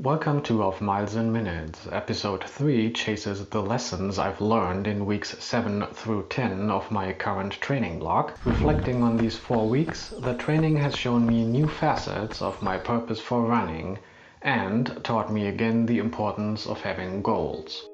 Welcome to Of Miles and Minutes. Episode 3 chases the lessons I've learned in weeks 7 through 10 of my current training block. Reflecting on these 4 weeks, the training has shown me new facets of my purpose for running and taught me again the importance of having goals.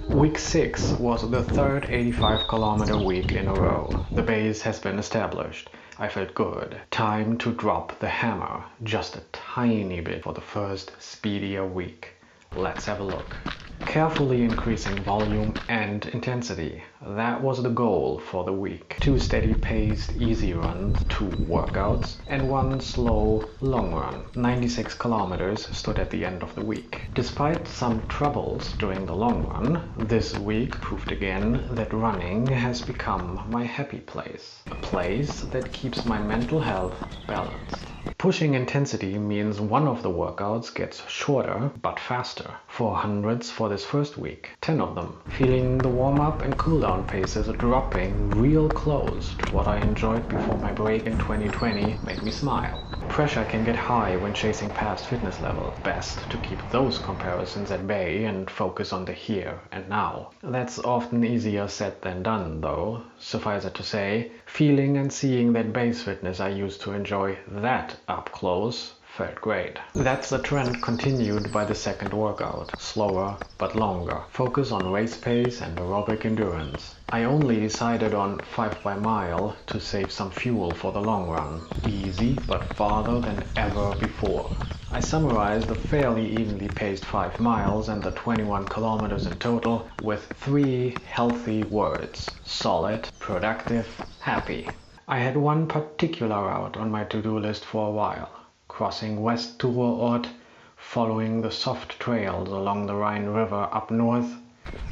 Week 6 was the third 85-kilometer week in a row. The base has been established. I felt good. Time to drop the hammer just a tiny bit for the first speedier week. Let's have a look. Carefully increasing volume and intensity. That was the goal for the week. 2 steady-paced easy runs, 2 workouts, and 1 slow long run. 96 kilometers stood at the end of the week. Despite some troubles during the long run, this week proved again that running has become my happy place. A place that keeps my mental health balanced. Pushing intensity means one of the workouts gets shorter but faster. 400s for this first week, 10 of them. Feeling the warm-up and cool-down paces dropping real close to what I enjoyed before my break in 2020 made me smile. Pressure can get high when chasing past fitness levels. Best to keep those comparisons at bay and focus on the here and now. That's often easier said than done though. Suffice it to say, feeling and seeing that base fitness I used to enjoy that up close felt great. That's the trend continued by the second workout. Slower but longer. Focus on race pace and aerobic endurance. I only decided on 5 by mile to save some fuel for the long run. Easy but farther than ever before. I summarized the fairly evenly paced 5 miles and the 21 kilometers in total with 3 healthy words. Solid, productive, happy. I had one particular route on my to-do list for a while. Crossing West Ruhrort, following the soft trails along the Rhine River up north,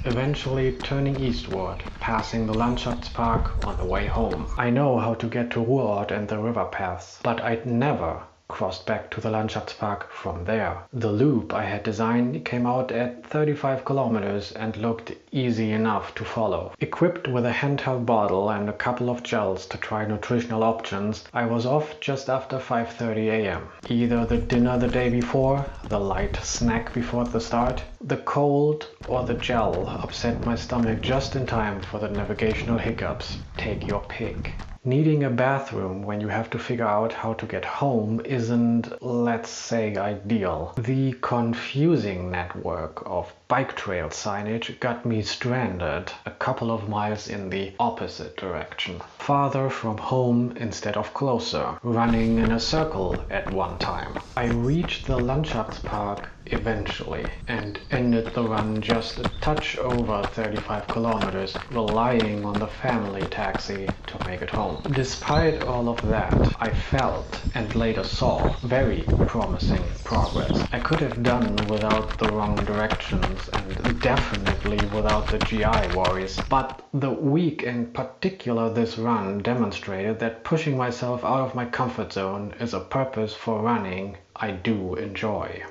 eventually turning eastward, passing the Landschaftspark on the way home. I know how to get to Ruhrort and the river paths, but I'd never crossed back to the Landschaftspark from there. The loop I had designed came out at 35 kilometers and looked easy enough to follow. Equipped with a handheld bottle and a couple of gels to try nutritional options, I was off just after 5:30 a.m. Either the dinner the day before, the light snack before the start, the cold or the gel upset my stomach just in time for the navigational hiccups. Take your pick. Needing a bathroom when you have to figure out how to get home isn't, let's say, ideal. The confusing network of bike trail signage got me stranded a couple of miles in the opposite direction. Farther from home instead of closer, running in a circle at one time. I reached the Landschaftspark eventually and ended the run just a touch over 35 kilometers, relying on the family taxi to make it home. Despite all of that, I felt and later saw very promising progress. I could have done without the wrong directions and definitely without the GI worries, but the week in particular this run demonstrated that pushing myself out of my comfort zone is a purpose for running I do enjoy.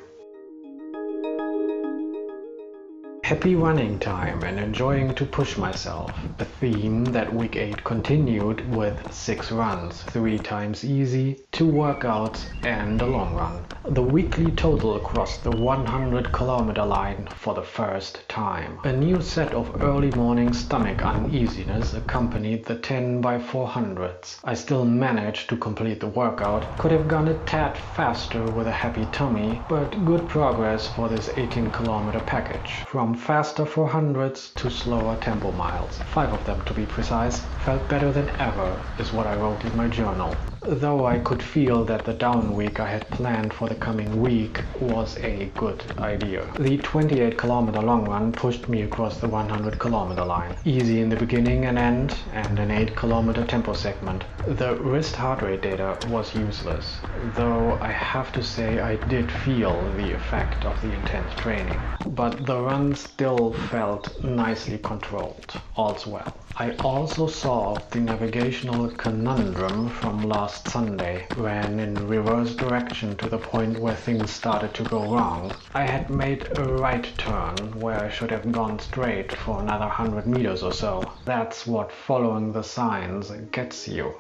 Happy running time and enjoying to push myself, a theme that week 8 continued with 6 runs, 3 times easy, 2 workouts and a long run. The weekly total crossed the 100-kilometer line for the first time. A new set of early morning stomach uneasiness accompanied the 10 by 400s. I still managed to complete the workout, could have gone a tad faster with a happy tummy, but good progress for this 18-kilometer package. From faster 400s to slower tempo miles, 5 of them to be precise, felt better than ever is what I wrote in my journal. Though I could feel that the down week I had planned for the coming week was a good idea. The 28-kilometer long run pushed me across the 100-kilometer line. Easy in the beginning and end, and an 8-kilometer tempo segment. The wrist heart rate data was useless, though I have to say I did feel the effect of the intense training. But the run still felt nicely controlled. All's well. I also solved the navigational conundrum from last Sunday. Ran in reverse direction to the point where things started to go wrong. I had made a right turn where I should have gone straight for another 100 meters or so. That's what following the signs gets you.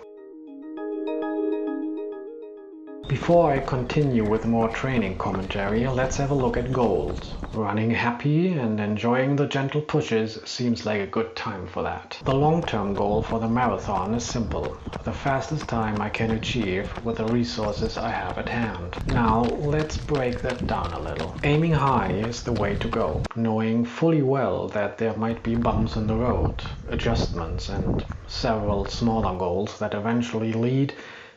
Before I continue with more training commentary, let's have a look at goals. Running happy and enjoying the gentle pushes seems like a good time for that. The long-term goal for the marathon is simple: the fastest time I can achieve with the resources I have at hand. Now, let's break that down a little. Aiming high is the way to go, knowing fully well that there might be bumps in the road, adjustments, and several smaller goals that eventually lead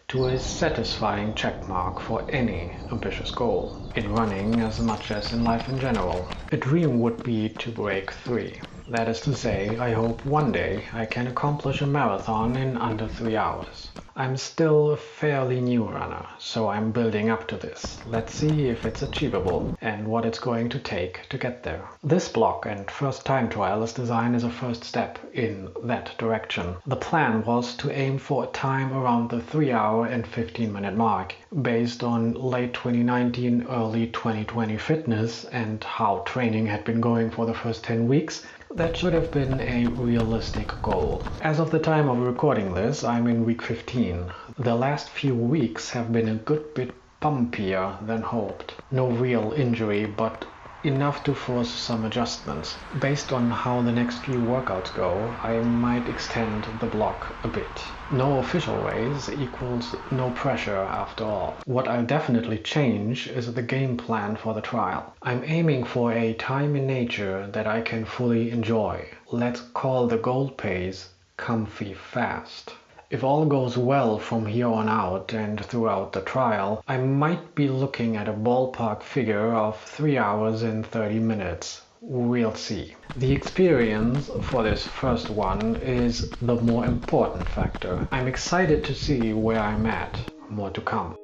to a satisfying checkmark for any ambitious goal, in running as much as in life in general. A dream would be to break 3. That is to say, I hope one day I can accomplish a marathon in under 3 hours. I'm still a fairly new runner, so I'm building up to this. Let's see if it's achievable and what it's going to take to get there. This block and first time trial is designed as a first step in that direction. The plan was to aim for a time around the 3 hour and 15-minute mark, based on late 2019, early 2020 fitness and how training had been going for the first 10 weeks. That should have been a realistic goal. As of the time of recording this, I'm in week 15. The last few weeks have been a good bit bumpier than hoped. No real injury, but enough to force some adjustments. Based on how the next few workouts go, I might extend the block a bit. No official race equals no pressure after all. What I'll definitely change is the game plan for the trial. I'm aiming for a time in nature that I can fully enjoy. Let's call the goal pace comfy fast. If all goes well from here on out and throughout the trial, I might be looking at a ballpark figure of 3 hours and 30 minutes. We'll see. The experience for this first one is the more important factor. I'm excited to see where I'm at. More to come.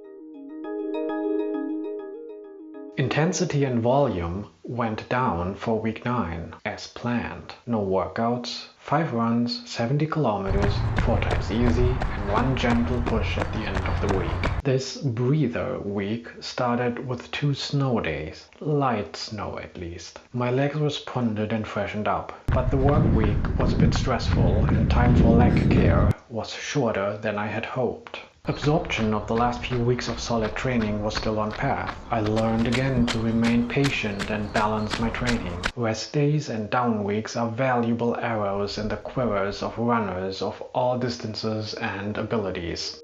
Intensity and volume went down for week 9 as planned. No workouts, 5 runs, 70 kilometers, 4 times easy, and 1 gentle push at the end of the week. This breather week started with 2 snow days. Light snow at least. My legs responded and freshened up, but the work week was a bit stressful and time for leg care was shorter than I had hoped. Absorption of the last few weeks of solid training was still on path. I learned again to remain patient and balance my training. Rest days and down weeks are valuable arrows in the quivers of runners of all distances and abilities.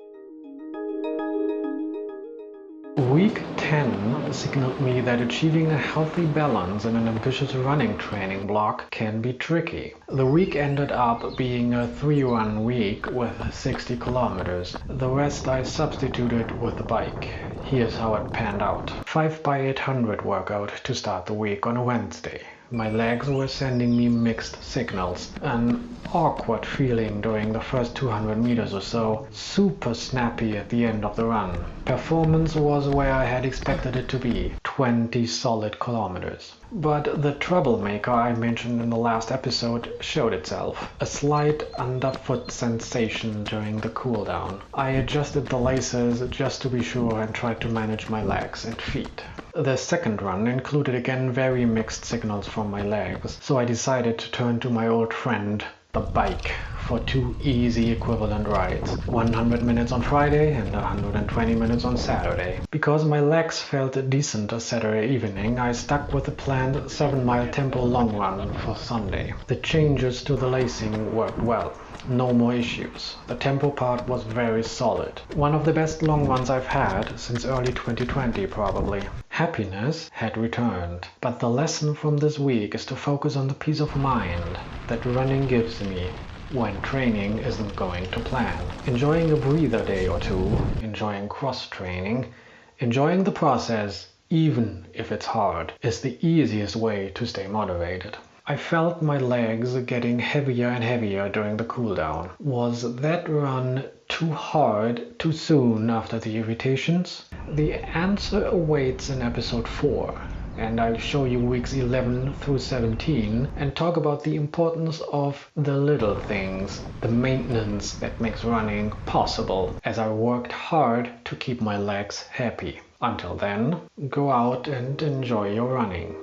Week 10 signaled me that achieving a healthy balance in an ambitious running training block can be tricky. The week ended up being a 3-run week with 60 kilometers. The rest I substituted with the bike. Here's how it panned out. 5x800 workout to start the week on a Wednesday. My legs were sending me mixed signals. An awkward feeling during the first 200 meters or so, super snappy at the end of the run. Performance was where I had expected it to be, 20 solid kilometers. But the troublemaker I mentioned in the last episode showed itself. A slight underfoot sensation during the cooldown. I adjusted the laces just to be sure and tried to manage my legs and feet. The second run included again very mixed signals from my legs, so I decided to turn to my old friend, the bike, for 2 easy equivalent rides. 100 minutes on Friday and 120 minutes on Saturday. Because my legs felt decent Saturday evening, I stuck with the planned 7-mile tempo long run for Sunday. The changes to the lacing worked well. No more issues. The tempo part was very solid. One of the best long runs I've had since early 2020 probably. Happiness had returned. But the lesson from this week is to focus on the peace of mind that running gives me when training isn't going to plan. Enjoying a breather day or 2, enjoying cross-training, enjoying the process, even if it's hard, is the easiest way to stay motivated. I felt my legs getting heavier and heavier during the cooldown. Was that run too hard too soon after the irritations? The answer awaits in episode 4, and I'll show you weeks 11 through 17 and talk about the importance of the little things, the maintenance that makes running possible, as I worked hard to keep my legs happy. Until then, go out and enjoy your running.